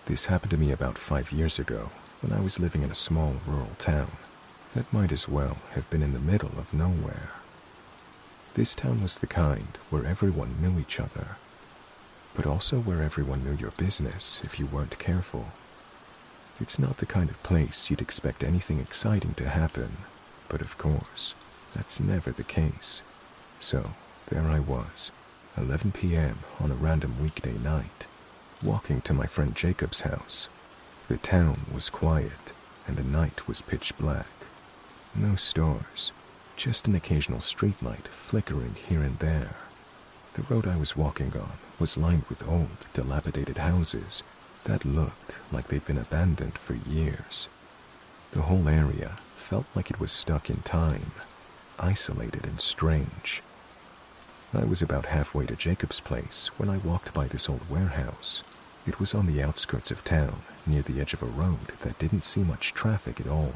This happened to me about 5 years ago when I was living in a small rural town that might as well have been in the middle of nowhere. This town was the kind where everyone knew each other, but also where everyone knew your business if you weren't careful. It's not the kind of place you'd expect anything exciting to happen, but of course, that's never the case. So, there I was, 11 p.m. on a random weekday night, walking to my friend Jacob's house. The town was quiet, and the night was pitch black. No stars, just an occasional streetlight flickering here and there. The road I was walking on was lined with old, dilapidated houses that looked like they'd been abandoned for years. The whole area felt like it was stuck in time, isolated and strange. I was about halfway to Jacob's place when I walked by this old warehouse. It was on the outskirts of town, near the edge of a road that didn't see much traffic at all.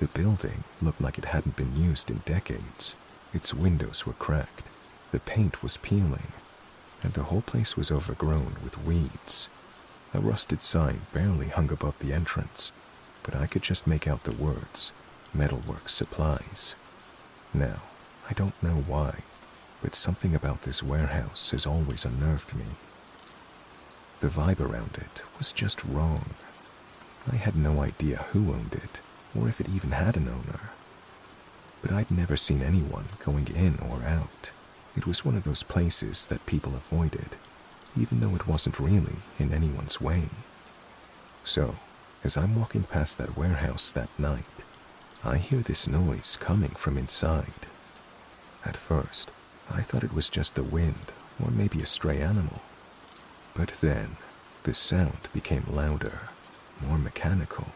The building looked like it hadn't been used in decades. Its windows were cracked, the paint was peeling, and the whole place was overgrown with weeds. A rusted sign barely hung above the entrance, but I could just make out the words, "Metalwork Supplies." Now, I don't know why, but something about this warehouse has always unnerved me. The vibe around it was just wrong. I had no idea who owned it, or if it even had an owner. But I'd never seen anyone going in or out. It was one of those places that people avoided, even though it wasn't really in anyone's way. So, as I'm walking past that warehouse that night, I hear this noise coming from inside. At first, I thought it was just the wind or maybe a stray animal. But then, the sound became louder, more mechanical,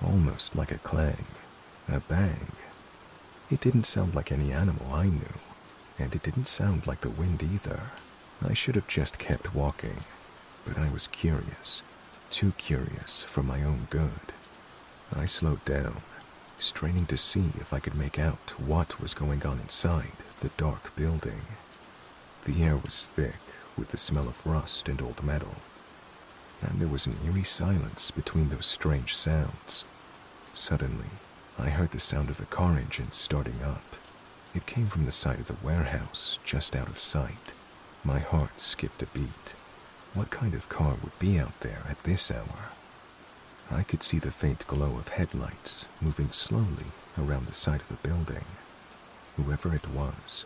almost like a clang, a bang. It didn't sound like any animal I knew, and it didn't sound like the wind either. I should have just kept walking, but I was curious, too curious for my own good. I slowed down, straining to see if I could make out what was going on inside the dark building. The air was thick with the smell of rust and old metal, and there was an eerie silence between those strange sounds. Suddenly, I heard the sound of a car engine starting up. It came from the side of the warehouse, just out of sight. My heart skipped a beat. What kind of car would be out there at this hour? I could see the faint glow of headlights moving slowly around the side of the building. Whoever it was,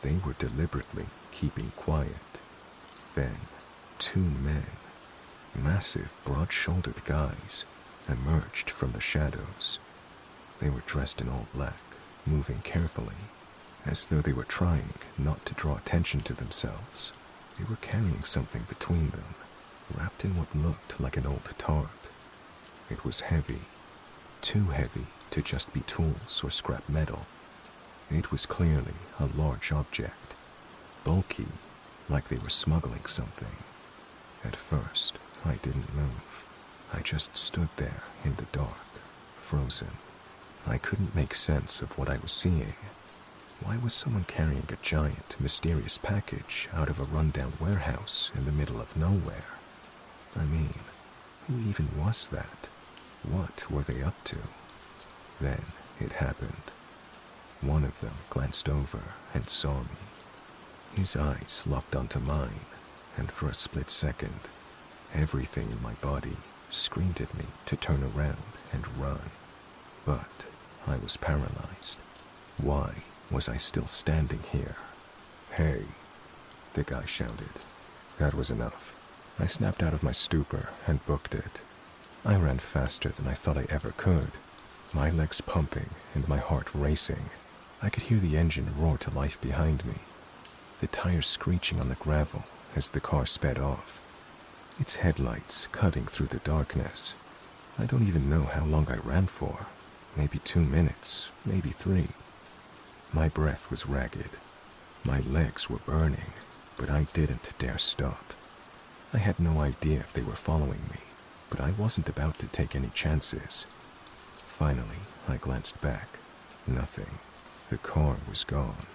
they were deliberately keeping quiet. Then, 2 men, massive, broad-shouldered guys, emerged from the shadows. They were dressed in all black, moving carefully, as though they were trying not to draw attention to themselves. They were carrying something between them, wrapped in what looked like an old tarp. It was heavy, too heavy to just be tools or scrap metal. It was clearly a large object, bulky, like they were smuggling something. At first, I didn't move. I just stood there in the dark, frozen. I couldn't make sense of what I was seeing. Why was someone carrying a giant, mysterious package out of a rundown warehouse in the middle of nowhere? I mean, who even was that? What were they up to? Then it happened. One of them glanced over and saw me. His eyes locked onto mine, and for a split second, everything in my body screamed at me to turn around and run. But I was paralyzed. Why was I still standing here? "Hey," the guy shouted. That was enough. I snapped out of my stupor and booked it. I ran faster than I thought I ever could, my legs pumping and my heart racing. I could hear the engine roar to life behind me, the tires screeching on the gravel as the car sped off, its headlights cutting through the darkness. I don't even know how long I ran for. Maybe 2 minutes, maybe 3. My breath was ragged. My legs were burning, but I didn't dare stop. I had no idea if they were following me, but I wasn't about to take any chances. Finally, I glanced back. Nothing. The car was gone.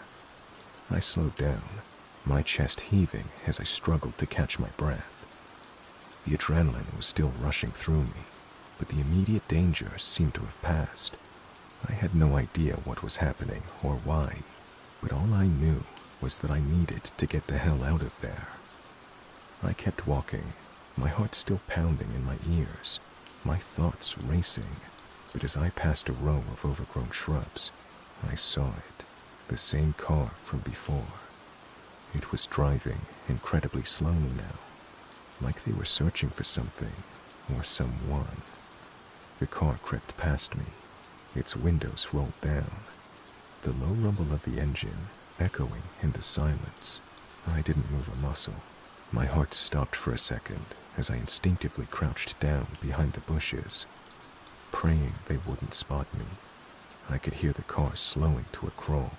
I slowed down, my chest heaving as I struggled to catch my breath. The adrenaline was still rushing through me, but the immediate danger seemed to have passed. I had no idea what was happening or why, but all I knew was that I needed to get the hell out of there. I kept walking, my heart still pounding in my ears, my thoughts racing, but as I passed a row of overgrown shrubs, I saw it, the same car from before. It was driving incredibly slowly now, like they were searching for something or someone. The car crept past me, its windows rolled down, the low rumble of the engine echoing in the silence. I didn't move a muscle. My heart stopped for a second as I instinctively crouched down behind the bushes, praying they wouldn't spot me. I could hear the car slowing to a crawl,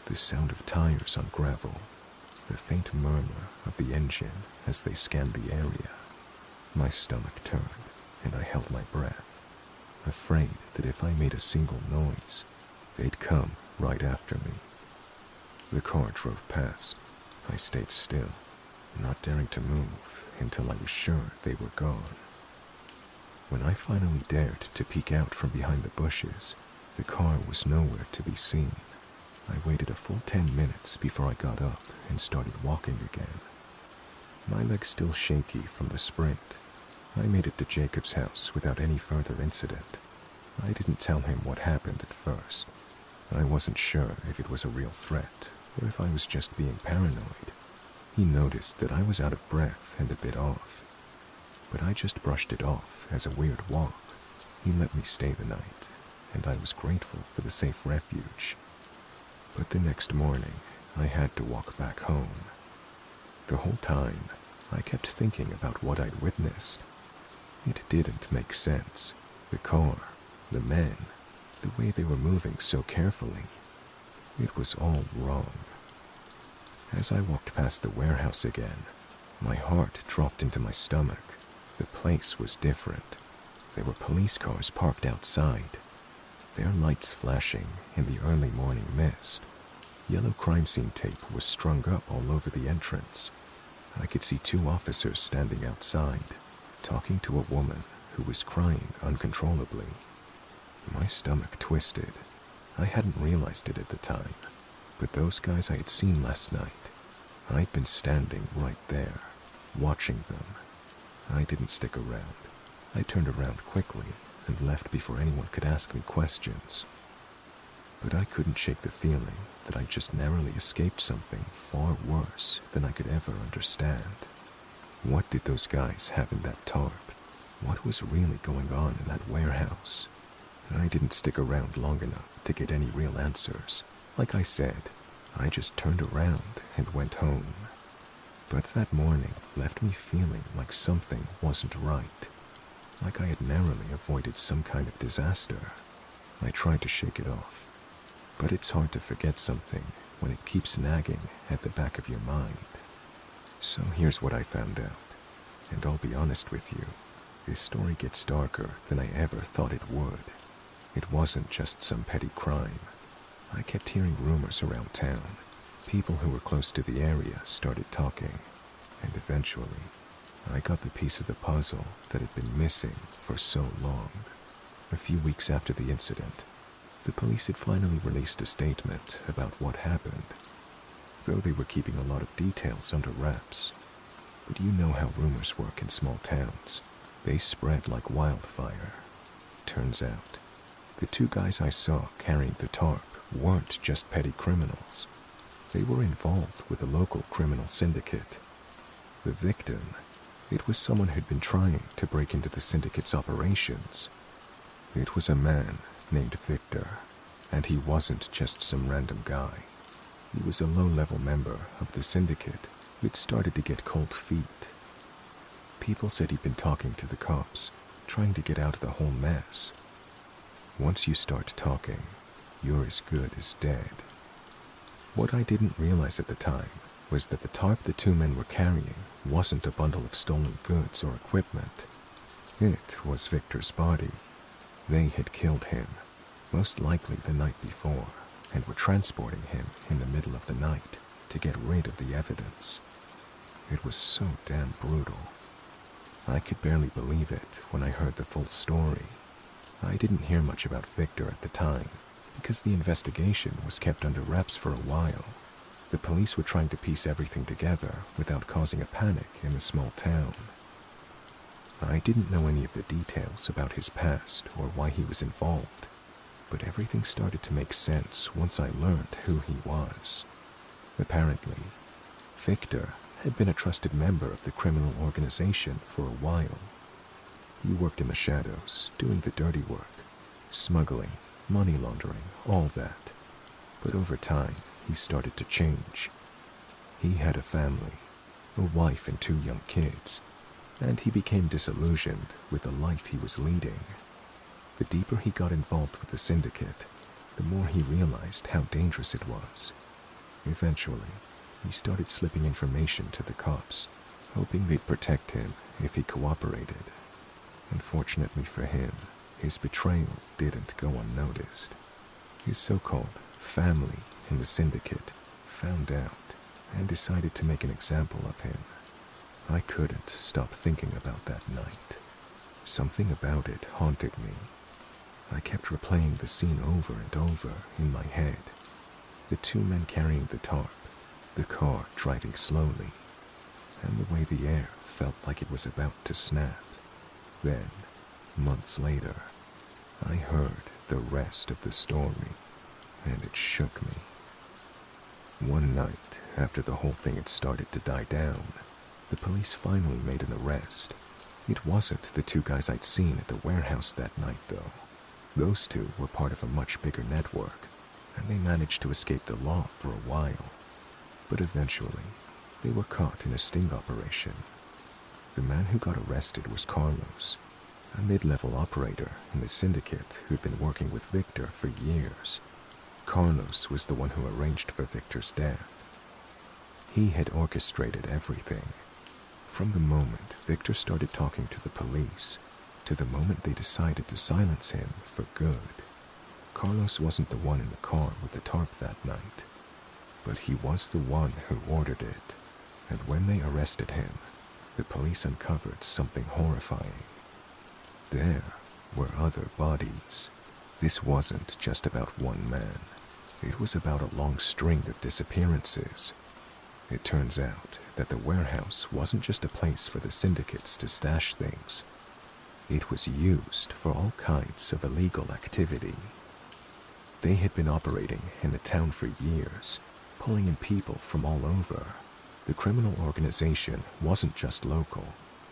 the sound of tires on gravel, the faint murmur of the engine as they scanned the area. My stomach turned, and I held my breath, afraid that if I made a single noise, they'd come right after me. The car drove past. I stayed still, not daring to move until I was sure they were gone. When I finally dared to peek out from behind the bushes, the car was nowhere to be seen. I waited a full 10 minutes before I got up and started walking again. My legs still shaky from the sprint, I made it to Jacob's house without any further incident. I didn't tell him what happened at first. I wasn't sure if it was a real threat or if I was just being paranoid. He noticed that I was out of breath and a bit off, but I just brushed it off as a weird walk. He let me stay the night, and I was grateful for the safe refuge. But the next morning, I had to walk back home. The whole time, I kept thinking about what I'd witnessed. It didn't make sense. The car, the men, the way they were moving so carefully. It was all wrong. As I walked past the warehouse again, my heart dropped into my stomach. The place was different. There were police cars parked outside, their lights flashing in the early morning mist. Yellow crime scene tape was strung up all over the entrance. I could see 2 officers standing outside, talking to a woman who was crying uncontrollably. My stomach twisted. I hadn't realized it at the time, but those guys I had seen last night, I'd been standing right there, watching them. I didn't stick around. I turned around quickly and left before anyone could ask me questions. But I couldn't shake the feeling that I just narrowly escaped something far worse than I could ever understand. What did those guys have in that tarp? What was really going on in that warehouse? I didn't stick around long enough to get any real answers. Like I said, I just turned around and went home. But that morning left me feeling like something wasn't right. Like I had narrowly avoided some kind of disaster. I tried to shake it off, but it's hard to forget something when it keeps nagging at the back of your mind. So here's what I found out, and I'll be honest with you, this story gets darker than I ever thought it would. It wasn't just some petty crime. I kept hearing rumors around town. People who were close to the area started talking, and eventually, I got the piece of the puzzle that had been missing for so long. A few weeks after the incident, the police had finally released a statement about what happened, though they were keeping a lot of details under wraps. But you know how rumors work in small towns. They spread like wildfire. Turns out, the 2 guys I saw carrying the tarp weren't just petty criminals. They were involved with a local criminal syndicate. The victim, it was someone who'd been trying to break into the syndicate's operations. It was a man named Victor, and he wasn't just some random guy. He was a low-level member of the syndicate who'd started to get cold feet. People said he'd been talking to the cops, trying to get out of the whole mess. Once you start talking, you're as good as dead. What I didn't realize at the time was that the tarp the 2 men were carrying wasn't a bundle of stolen goods or equipment. It was Victor's body. They had killed him, most likely the night before, and were transporting him in the middle of the night to get rid of the evidence. It was so damn brutal. I could barely believe it when I heard the full story. I didn't hear much about Victor at the time because the investigation was kept under wraps for a while. The police were trying to piece everything together without causing a panic in the small town. I didn't know any of the details about his past or why he was involved, but everything started to make sense once I learned who he was. Apparently, Victor had been a trusted member of the criminal organization for a while. He worked in the shadows, doing the dirty work, smuggling, money laundering, all that. But over time, he started to change. He had a family, a wife and 2 young kids, and he became disillusioned with the life he was leading. The deeper he got involved with the syndicate, the more he realized how dangerous it was. Eventually, he started slipping information to the cops, hoping they'd protect him if he cooperated. Unfortunately for him, his betrayal didn't go unnoticed. His so-called family in the syndicate found out and decided to make an example of him. I couldn't stop thinking about that night. Something about it haunted me. I kept replaying the scene over and over in my head. The 2 men carrying the tarp, the car driving slowly, and the way the air felt like it was about to snap. Then, months later, I heard the rest of the story, and it shook me. One night, after the whole thing had started to die down, the police finally made an arrest. It wasn't the 2 guys I'd seen at the warehouse that night, though. Those 2 were part of a much bigger network, and they managed to escape the law for a while. But eventually, they were caught in a sting operation. The man who got arrested was Carlos, a mid-level operator in the syndicate who'd been working with Victor for years. Carlos was the one who arranged for Victor's death. He had orchestrated everything. From the moment Victor started talking to the police, to the moment they decided to silence him for good. Carlos wasn't the one in the car with the tarp that night, but he was the one who ordered it, and when they arrested him, the police uncovered something horrifying. There were other bodies. This wasn't just about one man. It was about a long string of disappearances. It turns out that the warehouse wasn't just a place for the syndicates to stash things. It was used for all kinds of illegal activity. They had been operating in the town for years, pulling in people from all over. The criminal organization wasn't just local.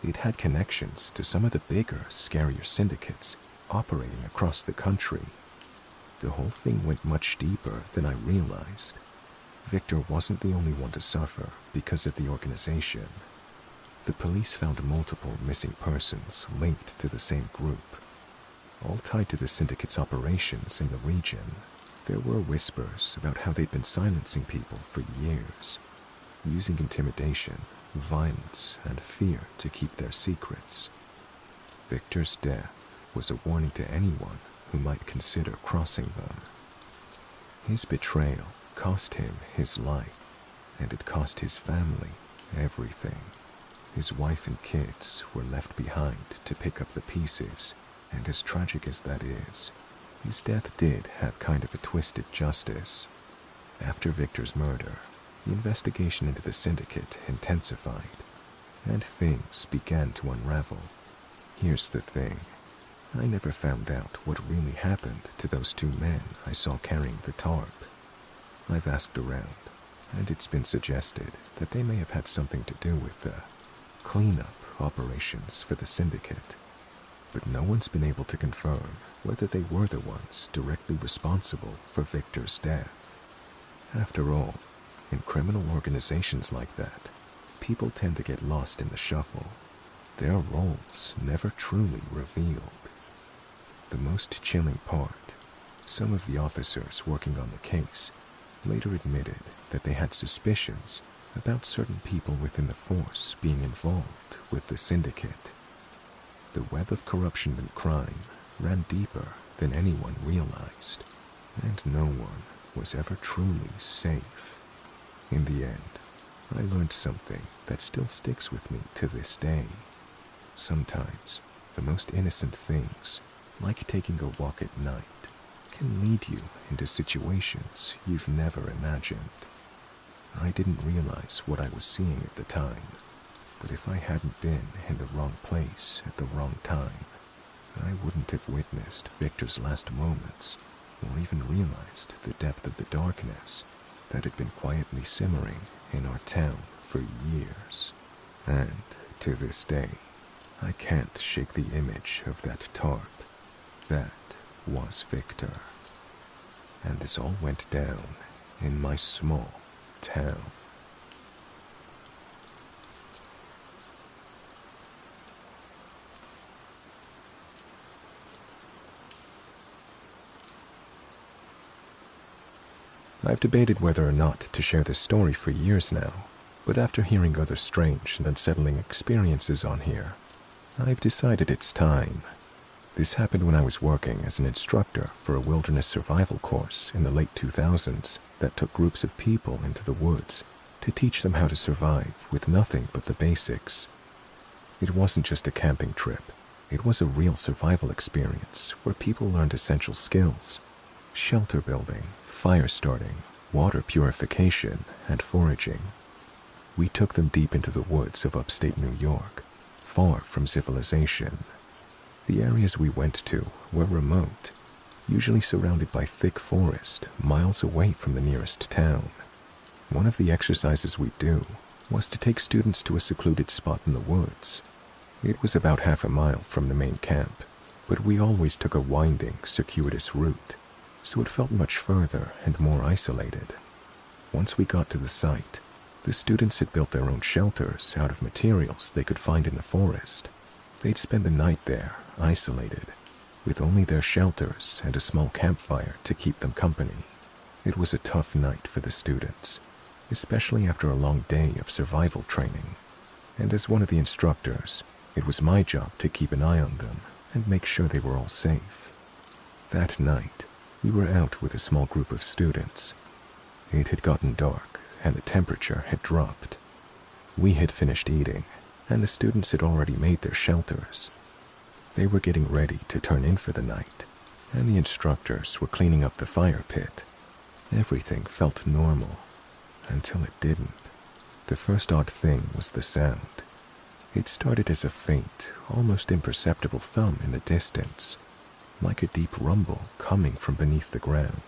It had connections to some of the bigger, scarier syndicates operating across the country. The whole thing went much deeper than I realized. Victor wasn't the only one to suffer because of the organization. The police found multiple missing persons linked to the same group, all tied to the syndicate's operations in the region. There were whispers about how they'd been silencing people for years, using intimidation, violence, and fear to keep their secrets. Victor's death was a warning to anyone who might consider crossing them. His betrayal cost him his life, and it cost his family everything. His wife and kids were left behind to pick up the pieces, and as tragic as that is, his death did have kind of a twisted justice. After Victor's murder, the investigation into the syndicate intensified, and things began to unravel. Here's the thing. I never found out what really happened to those 2 men I saw carrying the tarp. I've asked around, and it's been suggested that they may have had something to do with the cleanup operations for the syndicate, but no one's been able to confirm whether they were the ones directly responsible for Victor's death. After all, in criminal organizations like that, people tend to get lost in the shuffle. Their roles never truly revealed. The most chilling part, some of the officers working on the case later admitted that they had suspicions about certain people within the force being involved with the syndicate. The web of corruption and crime ran deeper than anyone realized, and no one was ever truly safe. In the end, I learned something that still sticks with me to this day. Sometimes, the most innocent things, like taking a walk at night, can lead you into situations you've never imagined. I didn't realize what I was seeing at the time, but if I hadn't been in the wrong place at the wrong time, I wouldn't have witnessed Victor's last moments or even realized the depth of the darkness that had been quietly simmering in our town for years. And to this day, I can't shake the image of that tarp. That was Victor. And this all went down in my small town. I've debated whether or not to share this story for years now, but after hearing other strange and unsettling experiences on here, I've decided it's time. This happened when I was working as an instructor for a wilderness survival course in the late 2000s that took groups of people into the woods to teach them how to survive with nothing but the basics. It wasn't just a camping trip. It was a real survival experience where people learned essential skills: shelter building, fire starting, water purification, and foraging. We took them deep into the woods of upstate New York, far from civilization. The areas we went to were remote, usually surrounded by thick forest, miles away from the nearest town. One of the exercises we'd do was to take students to a secluded spot in the woods. It was about half a mile from the main camp, but we always took a winding, circuitous route, so it felt much further and more isolated. Once we got to the site, the students had built their own shelters out of materials they could find in the forest. They'd spend the night there, isolated, with only their shelters and a small campfire to keep them company. It was a tough night for the students, especially after a long day of survival training. And as one of the instructors, it was my job to keep an eye on them and make sure they were all safe. That night, we were out with a small group of students. It had gotten dark, and the temperature had dropped. We had finished eating, and the students had already made their shelters. They were getting ready to turn in for the night, and the instructors were cleaning up the fire pit. Everything felt normal, until it didn't. The first odd thing was the sound. It started as a faint, almost imperceptible thump in the distance, like a deep rumble coming from beneath the ground.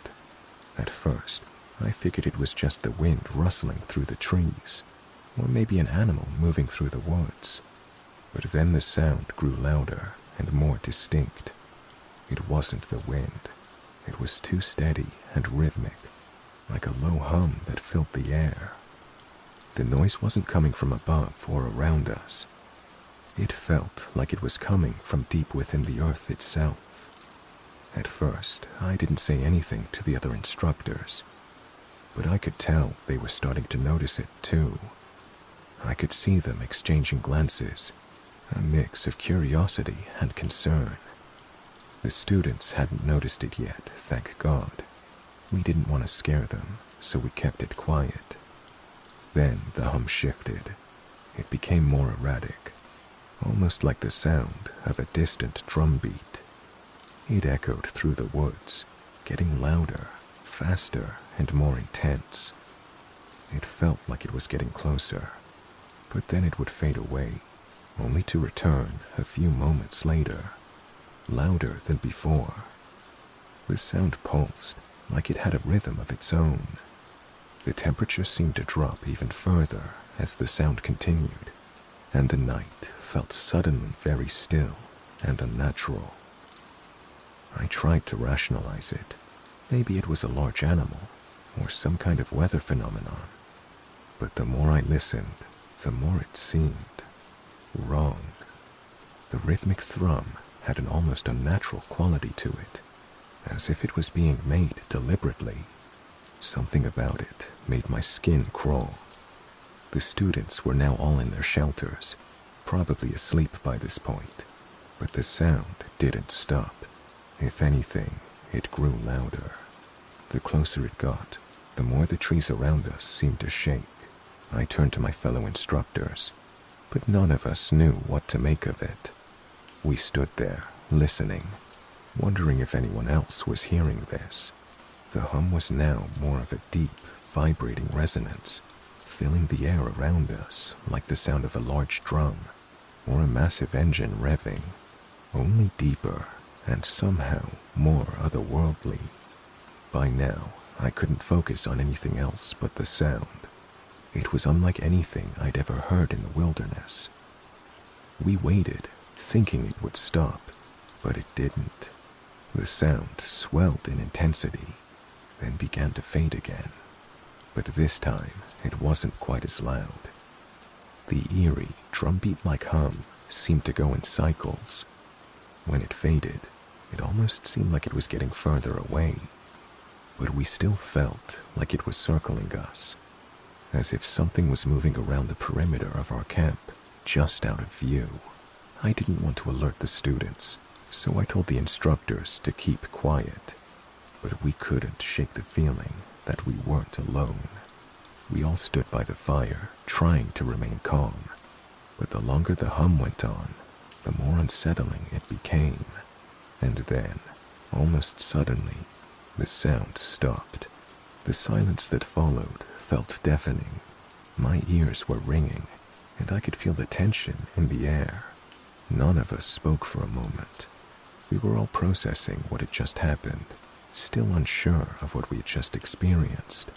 At first, I figured it was just the wind rustling through the trees, or maybe an animal moving through the woods. But then the sound grew louder and more distinct. It wasn't the wind. It was too steady and rhythmic, like a low hum that filled the air. The noise wasn't coming from above or around us. It felt like it was coming from deep within the earth itself. At first, I didn't say anything to the other instructors, but I could tell they were starting to notice it too. I could see them exchanging glances, a mix of curiosity and concern. The students hadn't noticed it yet, thank God. We didn't want to scare them, so we kept it quiet. Then the hum shifted. It became more erratic, almost like the sound of a distant drum beat. It echoed through the woods, getting louder, faster, and more intense. It felt like it was getting closer, but then it would fade away, only to return a few moments later, louder than before. The sound pulsed like it had a rhythm of its own. The temperature seemed to drop even further as the sound continued, and the night felt suddenly very still and unnatural. I tried to rationalize it. Maybe it was a large animal or some kind of weather phenomenon. But the more I listened, the more it seemed wrong. The rhythmic thrum had an almost unnatural quality to it, as if it was being made deliberately. Something about it made my skin crawl. The students were now all in their shelters, probably asleep by this point, but the sound didn't stop. If anything, it grew louder. The closer it got, the more the trees around us seemed to shake. I turned to my fellow instructors. but none of us knew what to make of it. We stood there, listening, wondering if anyone else was hearing this. The hum was now more of a deep, vibrating resonance, filling the air around us like the sound of a large drum or a massive engine revving, only deeper and somehow more otherworldly. By now, I couldn't focus on anything else but the sound. It was unlike anything I'd ever heard in the wilderness. We waited, thinking it would stop, but it didn't. The sound swelled in intensity, then began to fade again. But this time, it wasn't quite as loud. The eerie, drumbeat-like hum seemed to go in cycles. When it faded, it almost seemed like it was getting further away. But we still felt like it was circling us, as if something was moving around the perimeter of our camp, just out of view. I didn't want to alert the students, so I told the instructors to keep quiet. But we couldn't shake the feeling that we weren't alone. We all stood by the fire, trying to remain calm. But the longer the hum went on, the more unsettling it became. And then, almost suddenly, the sound stopped. The silence that followed felt deafening. My ears were ringing, and I could feel the tension in the air. None of us spoke for a moment. We were all processing what had just happened, still unsure of what we had just experienced.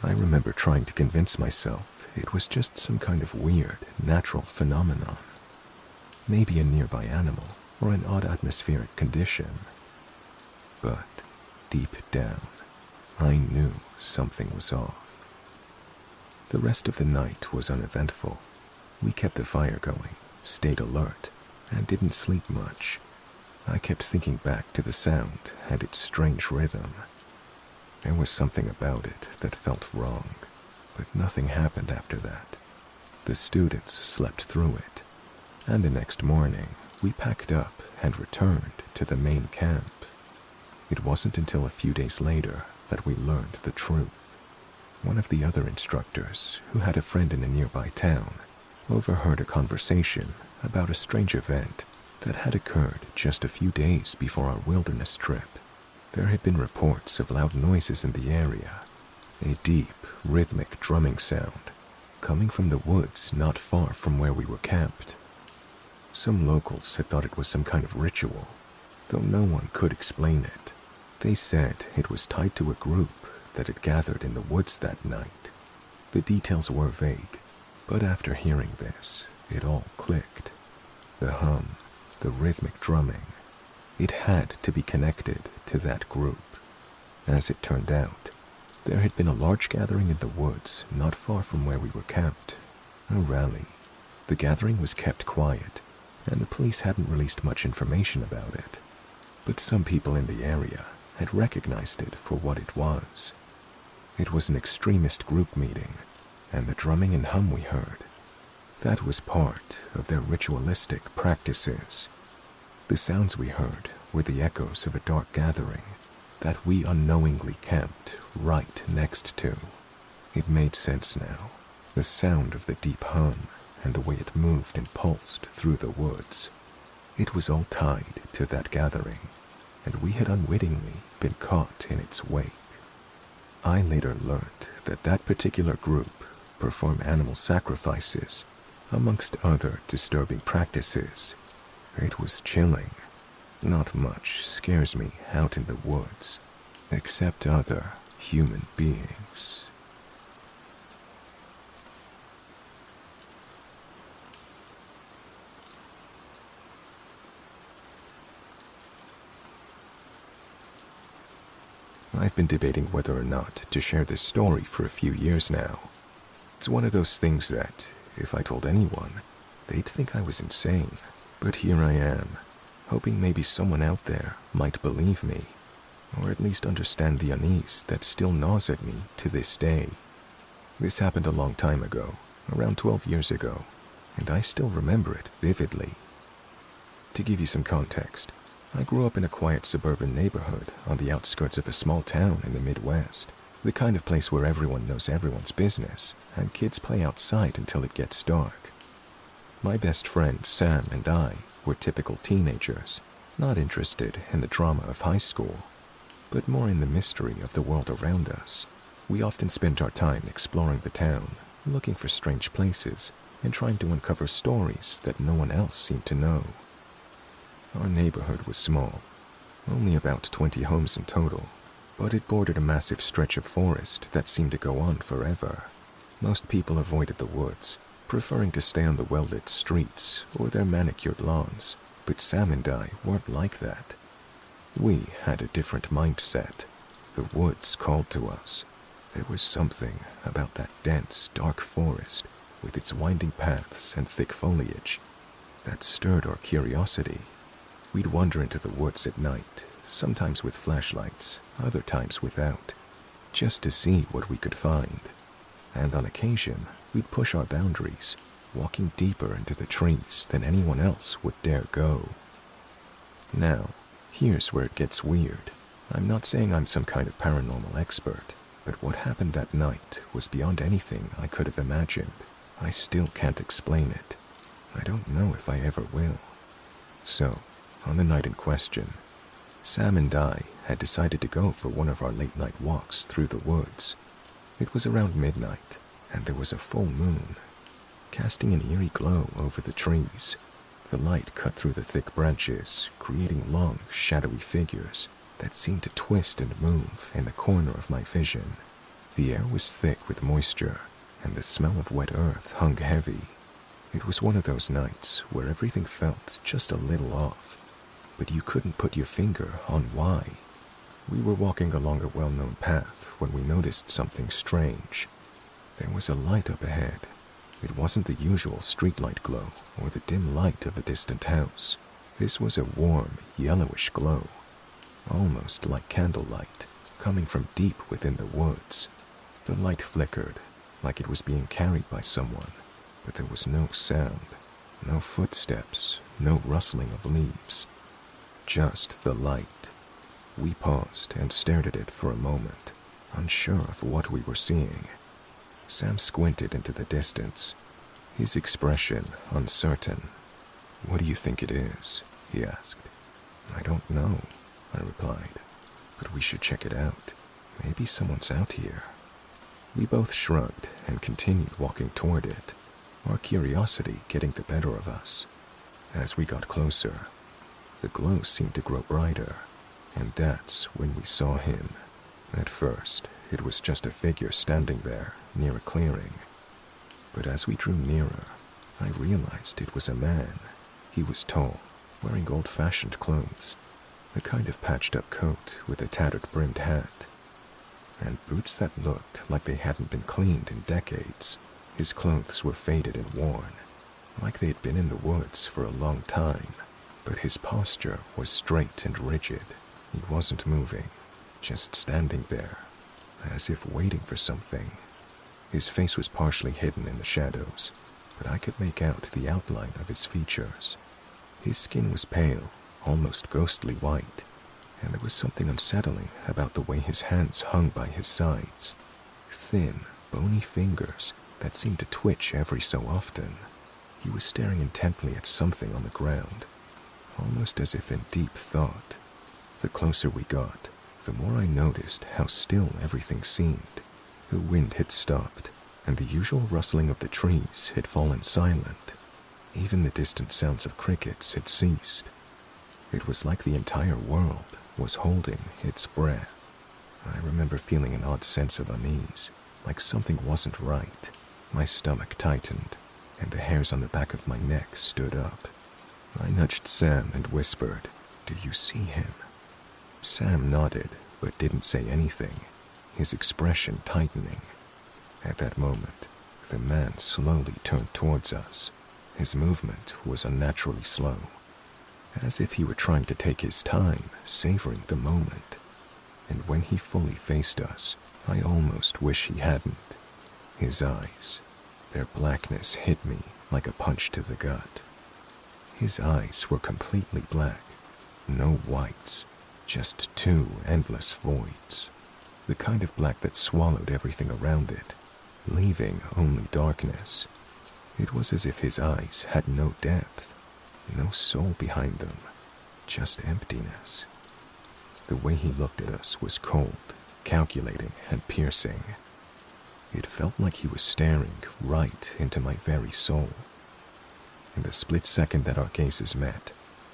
I remember trying to convince myself it was just some kind of weird, natural phenomenon. Maybe a nearby animal or an odd atmospheric condition. But deep down, I knew something was off. The rest of the night was uneventful. We kept the fire going, stayed alert, and didn't sleep much. I kept thinking back to the sound and its strange rhythm. There was something about it that felt wrong, but nothing happened after that. The students slept through it, and the next morning we packed up and returned to the main camp. It wasn't until a few days later that we learned the truth. One of the other instructors, who had a friend in a nearby town, overheard a conversation about a strange event that had occurred just a few days before our wilderness trip. There had been reports of loud noises in the area, a deep, rhythmic drumming sound coming from the woods not far from where we were camped. Some locals had thought it was some kind of ritual, though no one could explain it. They said it was tied to a group that had gathered in the woods that night. The details were vague, but after hearing this, it all clicked. The hum, the rhythmic drumming, it had to be connected to that group. As it turned out, there had been a large gathering in the woods not far from where we were camped. A rally. The gathering was kept quiet, and the police hadn't released much information about it. But some people in the area had recognized it for what it was. It was an extremist group meeting, and the drumming and hum we heard, that was part of their ritualistic practices. The sounds we heard were the echoes of a dark gathering that we unknowingly camped right next to. It made sense now. The sound of the deep hum and the way it moved and pulsed through the woods. It was all tied to that gathering, and we had unwittingly been caught in its wake. I later learned that that particular group performed animal sacrifices, amongst other disturbing practices. It was chilling. Not much scares me out in the woods, except other human beings. I've been debating whether or not to share this story for a few years now. It's one of those things that, if I told anyone, they'd think I was insane. But here I am, hoping maybe someone out there might believe me, or at least understand the unease that still gnaws at me to this day. This happened a long time ago, around 12 years ago, and I still remember it vividly. To give you some context, I grew up in a quiet suburban neighborhood on the outskirts of a small town in the Midwest, the kind of place where everyone knows everyone's business, and kids play outside until it gets dark. My best friend Sam and I were typical teenagers, not interested in the drama of high school, but more in the mystery of the world around us. We often spent our time exploring the town, looking for strange places, and trying to uncover stories that no one else seemed to know. Our neighborhood was small, only about 20 homes in total, but it bordered a massive stretch of forest that seemed to go on forever. Most people avoided the woods, preferring to stay on the well-lit streets or their manicured lawns, but Sam and I weren't like that. We had a different mindset. The woods called to us. There was something about that dense, dark forest with its winding paths and thick foliage that stirred our curiosity. We'd wander into the woods at night, sometimes with flashlights, other times without, just to see what we could find. And on occasion, we'd push our boundaries, walking deeper into the trees than anyone else would dare go. Now, here's where it gets weird. I'm not saying I'm some kind of paranormal expert, but what happened that night was beyond anything I could have imagined. I still can't explain it. I don't know if I ever will. So, on the night in question, Sam and I had decided to go for one of our late-night walks through the woods. It was around midnight, and there was a full moon, casting an eerie glow over the trees. The light cut through the thick branches, creating long, shadowy figures that seemed to twist and move in the corner of my vision. The air was thick with moisture, and the smell of wet earth hung heavy. It was one of those nights where everything felt just a little off, but you couldn't put your finger on why. We were walking along a well-known path when we noticed something strange. There was a light up ahead. It wasn't the usual streetlight glow or the dim light of a distant house. This was a warm, yellowish glow, almost like candlelight, coming from deep within the woods. The light flickered, like it was being carried by someone, but there was no sound, no footsteps, no rustling of leaves. Just the light. We paused and stared at it for a moment, unsure of what we were seeing. Sam squinted into the distance, his expression uncertain. "What do you think it is?" he asked. "I don't know," I replied, "but we should check it out. Maybe someone's out here." We both shrugged and continued walking toward it, our curiosity getting the better of us. As we got closer, the glow seemed to grow brighter, and that's when we saw him. At first, it was just a figure standing there near a clearing. But as we drew nearer, I realized it was a man. He was tall, wearing old-fashioned clothes, a kind of patched-up coat with a tattered brimmed hat, and boots that looked like they hadn't been cleaned in decades. His clothes were faded and worn, like they had been in the woods for a long time, but his posture was straight and rigid. He wasn't moving, just standing there, as if waiting for something. His face was partially hidden in the shadows, but I could make out the outline of his features. His skin was pale, almost ghostly white, and there was something unsettling about the way his hands hung by his sides. Thin, bony fingers that seemed to twitch every so often. He was staring intently at something on the ground, almost as if in deep thought. The closer we got, the more I noticed how still everything seemed. The wind had stopped, and the usual rustling of the trees had fallen silent. Even the distant sounds of crickets had ceased. It was like the entire world was holding its breath. I remember feeling an odd sense of unease, like something wasn't right. My stomach tightened, and the hairs on the back of my neck stood up. I nudged Sam and whispered, "Do you see him?" Sam nodded, but didn't say anything, his expression tightening. At that moment, the man slowly turned towards us. His movement was unnaturally slow, as if he were trying to take his time, savoring the moment. And when he fully faced us, I almost wish he hadn't. His eyes, their blackness hit me like a punch to the gut. His eyes were completely black, no whites, just two endless voids, the kind of black that swallowed everything around it, leaving only darkness. It was as if his eyes had no depth, no soul behind them, just emptiness. The way he looked at us was cold, calculating, and piercing. It felt like he was staring right into my very soul. In the split second that our gazes met,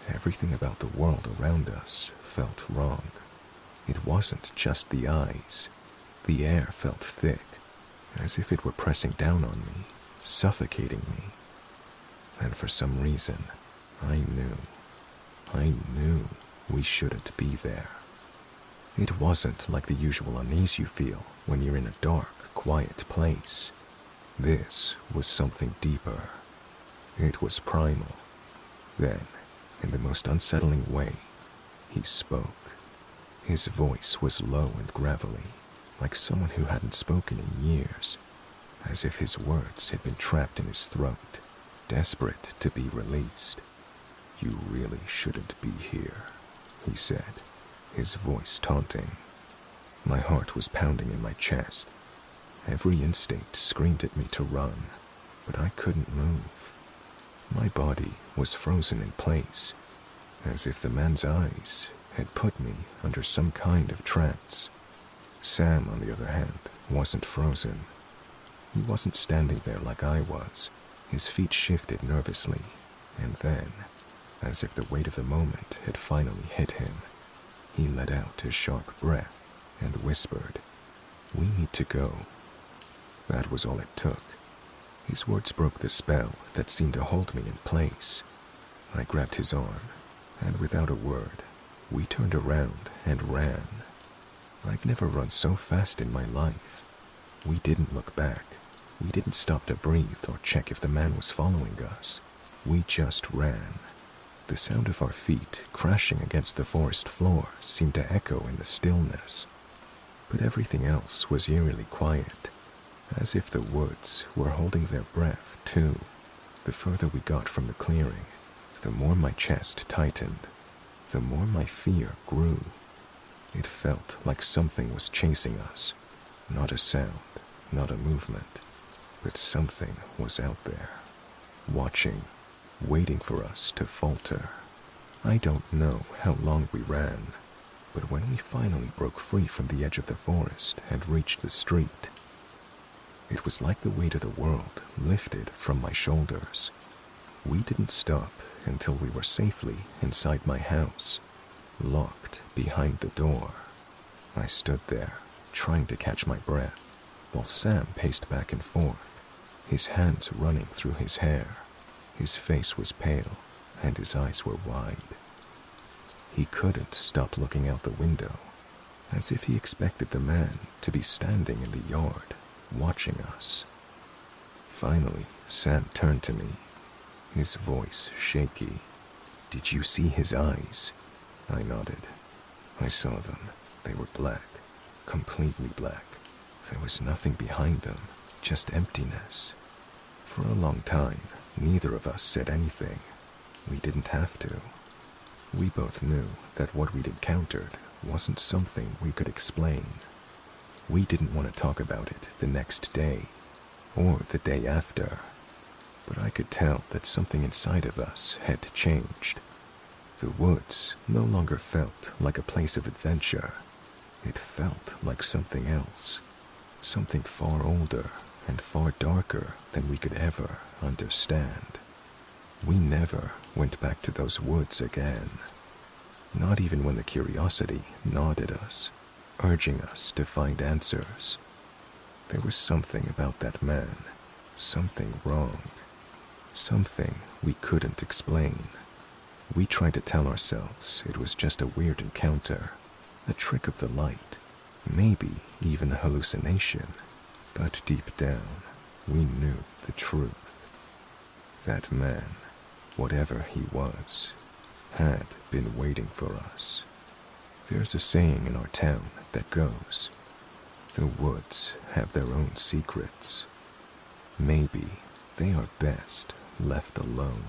everything about the world around us felt wrong. It wasn't just the eyes. The air felt thick, as if it were pressing down on me, suffocating me. And for some reason, I knew we shouldn't be there. It wasn't like the usual unease you feel when you're in a dark, quiet place. This was something deeper. It was primal. Then, in the most unsettling way, he spoke. His voice was low and gravelly, like someone who hadn't spoken in years, as if his words had been trapped in his throat, desperate to be released. "You really shouldn't be here," he said, his voice taunting. My heart was pounding in my chest. Every instinct screamed at me to run, but I couldn't move. My body was frozen in place, as if the man's eyes had put me under some kind of trance. Sam, on the other hand, wasn't frozen. He wasn't standing there like I was. His feet shifted nervously, and then, as if the weight of the moment had finally hit him, he let out a sharp breath and whispered, "We need to go." That was all it took. His words broke the spell that seemed to hold me in place. I grabbed his arm, and without a word, we turned around and ran. I've never run so fast in my life. We didn't look back. We didn't stop to breathe or check if the man was following us. We just ran. The sound of our feet crashing against the forest floor seemed to echo in the stillness. But everything else was eerily quiet, as if the woods were holding their breath too. The further we got from the clearing, the more my chest tightened, the more my fear grew. It felt like something was chasing us. Not a sound, not a movement, but something was out there, watching, waiting for us to falter. I don't know how long we ran, but when we finally broke free from the edge of the forest and reached the street, it was like the weight of the world lifted from my shoulders. We didn't stop until we were safely inside my house, locked behind the door. I stood there, trying to catch my breath, while Sam paced back and forth, his hands running through his hair. His face was pale, and his eyes were wide. He couldn't stop looking out the window, as if he expected the man to be standing in the yard, watching us. Finally, Sam turned to me, his voice shaky. "Did you see his eyes?" I nodded. I saw them. They were black, completely black. There was nothing behind them, just emptiness. For a long time, neither of us said anything. We didn't have to. We both knew that what we'd encountered wasn't something we could explain. We didn't want to talk about it the next day, or the day after. But I could tell that something inside of us had changed. The woods no longer felt like a place of adventure. It felt like something else, something far older and far darker than we could ever understand. We never went back to those woods again, not even when the curiosity gnawed at us, urging us to find answers. There was something about that man, something wrong, something we couldn't explain. We tried to tell ourselves it was just a weird encounter, a trick of the light, maybe even a hallucination. But deep down, we knew the truth. That man, whatever he was, had been waiting for us. There's a saying in our town that goes, "The woods have their own secrets. Maybe they are best left alone."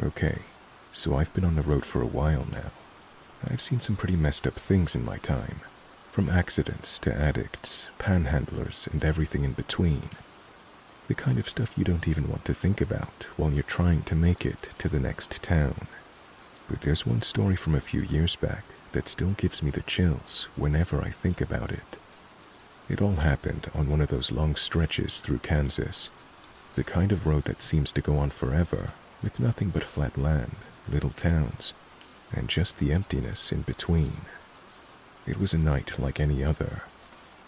Okay, so I've been on the road for a while now. I've seen some pretty messed up things in my time, from accidents to addicts, panhandlers, and everything in between. The kind of stuff you don't even want to think about while you're trying to make it to the next town. But there's one story from a few years back that still gives me the chills whenever I think about it. It all happened on one of those long stretches through Kansas, the kind of road that seems to go on forever, with nothing but flat land, little towns, and just the emptiness in between. It was a night like any other.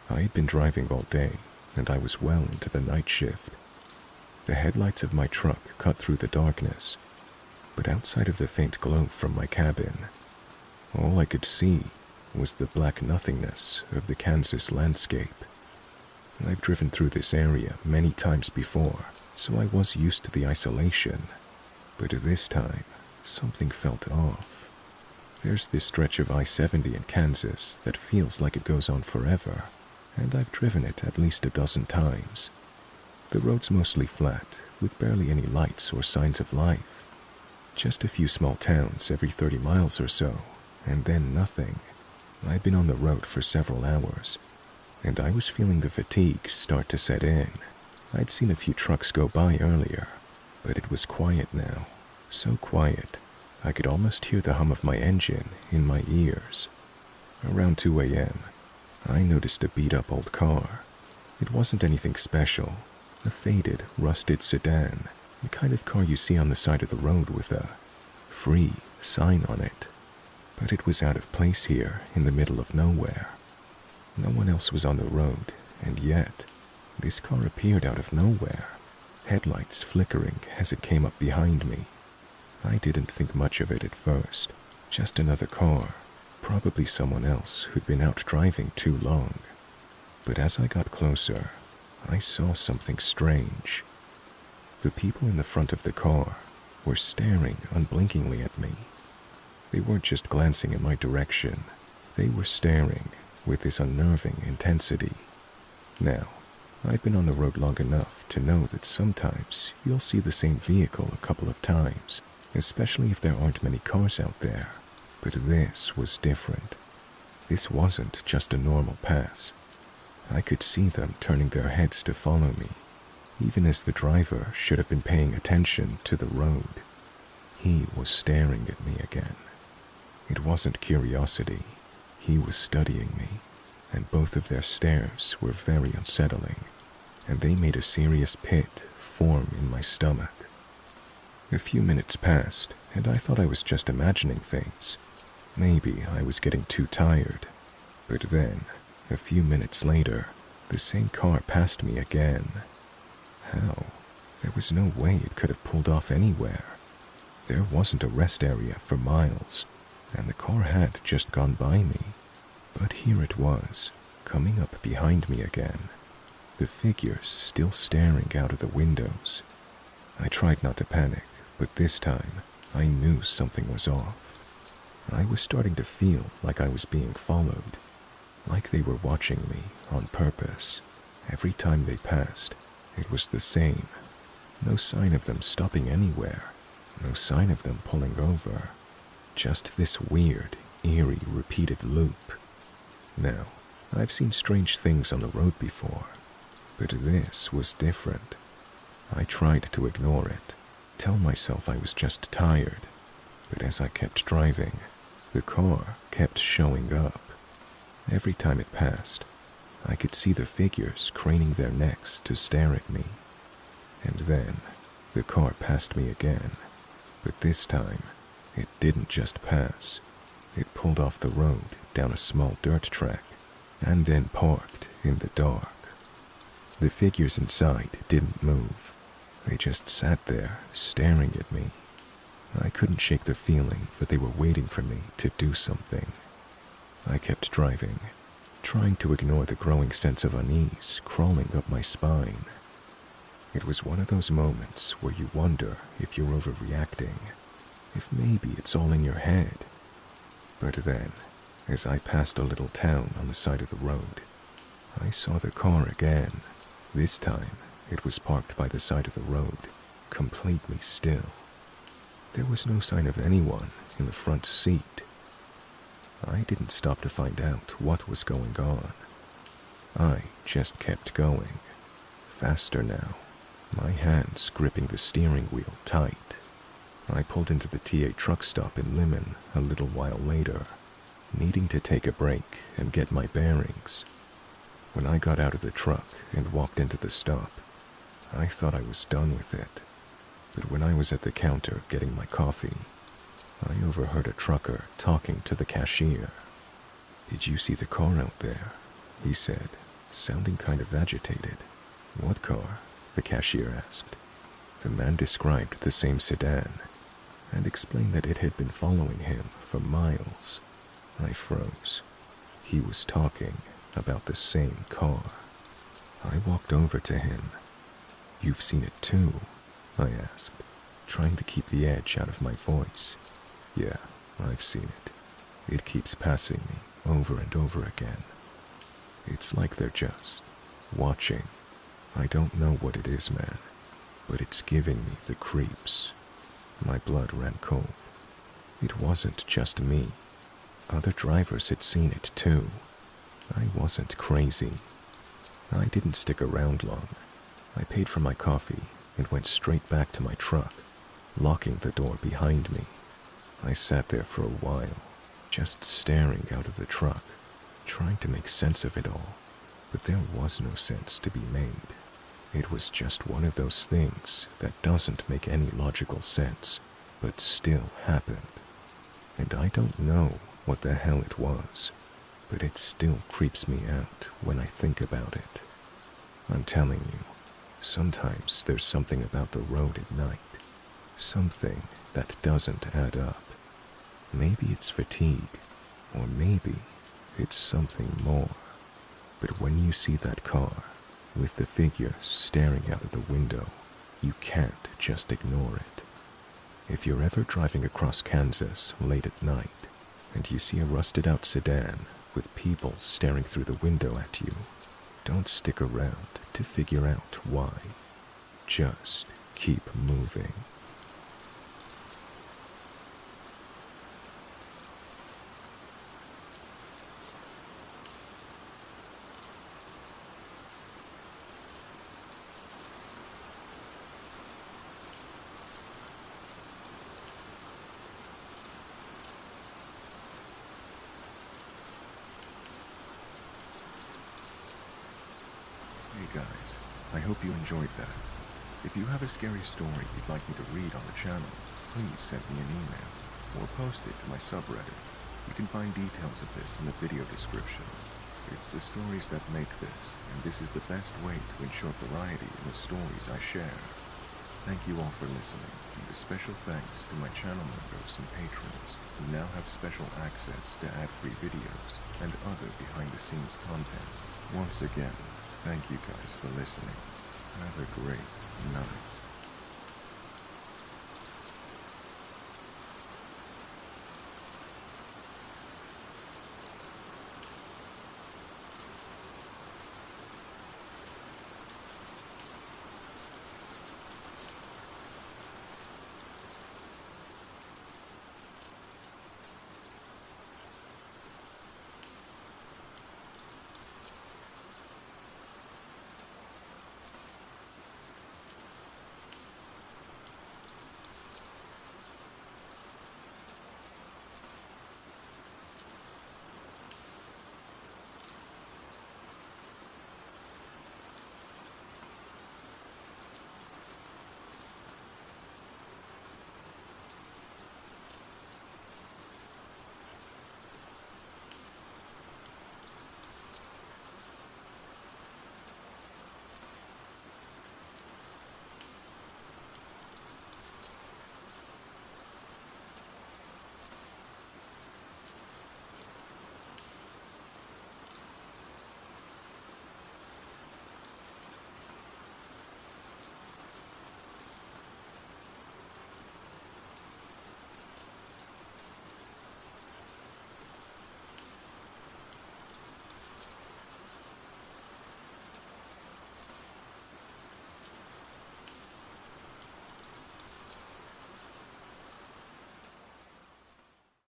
I had been driving all day, and I was well into the night shift. The headlights of my truck cut through the darkness, but outside of the faint glow from my cabin, all I could see was the black nothingness of the Kansas landscape. I've driven through this area many times before, so I was used to the isolation, but this time, something felt off. There's this stretch of I-70 in Kansas that feels like it goes on forever, and I've driven it at least a dozen times. The road's mostly flat, with barely any lights or signs of life. Just a few small towns every 30 miles or so, and then nothing. I'd been on the road for several hours, and I was feeling the fatigue start to set in. I'd seen a few trucks go by earlier, but it was quiet now, so quiet I could almost hear the hum of my engine in my ears. Around 2 a.m., I noticed a beat-up old car. It wasn't anything special, a faded, rusted sedan, the kind of car you see on the side of the road with a "free" sign on it. But it was out of place here in the middle of nowhere. No one else was on the road, and yet, this car appeared out of nowhere, headlights flickering as it came up behind me. I didn't think much of it at first, just another car, probably someone else who'd been out driving too long. But as I got closer, I saw something strange. The people in the front of the car were staring unblinkingly at me. They weren't just glancing in my direction, they were staring with this unnerving intensity. Now, I've been on the road long enough to know that sometimes you'll see the same vehicle a couple of times, especially if there aren't many cars out there. But this was different. This wasn't just a normal pass. I could see them turning their heads to follow me, even as the driver should have been paying attention to the road. He was staring at me again. It wasn't curiosity. He was studying me, and both of their stares were very unsettling, and they made a serious pit form in my stomach. A few minutes passed, and I thought I was just imagining things. Maybe I was getting too tired. But then, a few minutes later, the same car passed me again. How? There was no way it could have pulled off anywhere. There wasn't a rest area for miles, and the car had just gone by me. But here it was, coming up behind me again, the figures still staring out of the windows. I tried not to panic, but this time, I knew something was off. I was starting to feel like I was being followed, like they were watching me on purpose. Every time they passed, it was the same. No sign of them stopping anywhere, no sign of them pulling over. Just this weird, eerie, repeated loop. Now, I've seen strange things on the road before, but this was different. I tried to ignore it, tell myself I was just tired, but as I kept driving, the car kept showing up. Every time it passed, I could see the figures craning their necks to stare at me. And then, the car passed me again, but this time, it didn't just pass. It pulled off the road down a small dirt track, and then parked in the dark. The figures inside didn't move. They just sat there, staring at me. I couldn't shake the feeling that they were waiting for me to do something. I kept driving, trying to ignore the growing sense of unease crawling up my spine. It was one of those moments where you wonder if you're overreacting, if maybe it's all in your head. But then, as I passed a little town on the side of the road, I saw the car again. This time, it was parked by the side of the road, completely still. There was no sign of anyone in the front seat. I didn't stop to find out what was going on. I just kept going, faster now, my hands gripping the steering wheel tight. I pulled into the TA truck stop in Limon a little while later, needing to take a break and get my bearings. When I got out of the truck and walked into the stop, I thought I was done with it. But when I was at the counter getting my coffee, I overheard a trucker talking to the cashier. "Did you see the car out there?" he said, sounding kind of agitated. "What car?" the cashier asked. The man described the same sedan and explained that it had been following him for miles. I froze. He was talking about the same car. I walked over to him. "You've seen it too?" I asked, trying to keep the edge out of my voice. "Yeah, I've seen it. It keeps passing me over and over again. It's like they're just watching. I don't know what it is, man, but it's giving me the creeps." My blood ran cold. It wasn't just me. Other drivers had seen it too. I wasn't crazy. I didn't stick around long. I paid for my coffee and went straight back to my truck, locking the door behind me. I sat there for a while, just staring out of the truck, trying to make sense of it all, but there was no sense to be made. It was just one of those things that doesn't make any logical sense, but still happened. And I don't know what the hell it was, but it still creeps me out when I think about it. I'm telling you, sometimes there's something about the road at night, something that doesn't add up. Maybe it's fatigue, or maybe it's something more. But when you see that car, with the figure staring out of the window, you can't just ignore it. If you're ever driving across Kansas late at night, and you see a rusted-out sedan with people staring through the window at you, don't stick around to figure out why. Just keep moving. Hey guys, I hope you enjoyed that. If you have a scary story you'd like me to read on the channel, please send me an email or post it to my subreddit. You can find details of this in the video description. It's the stories that make this, and this is the best way to ensure variety in the stories I share. Thank you all for listening, and a special thanks to my channel members and patrons who now have special access to ad-free videos and other behind-the-scenes content. Once again, thank you guys for listening. Have a great night.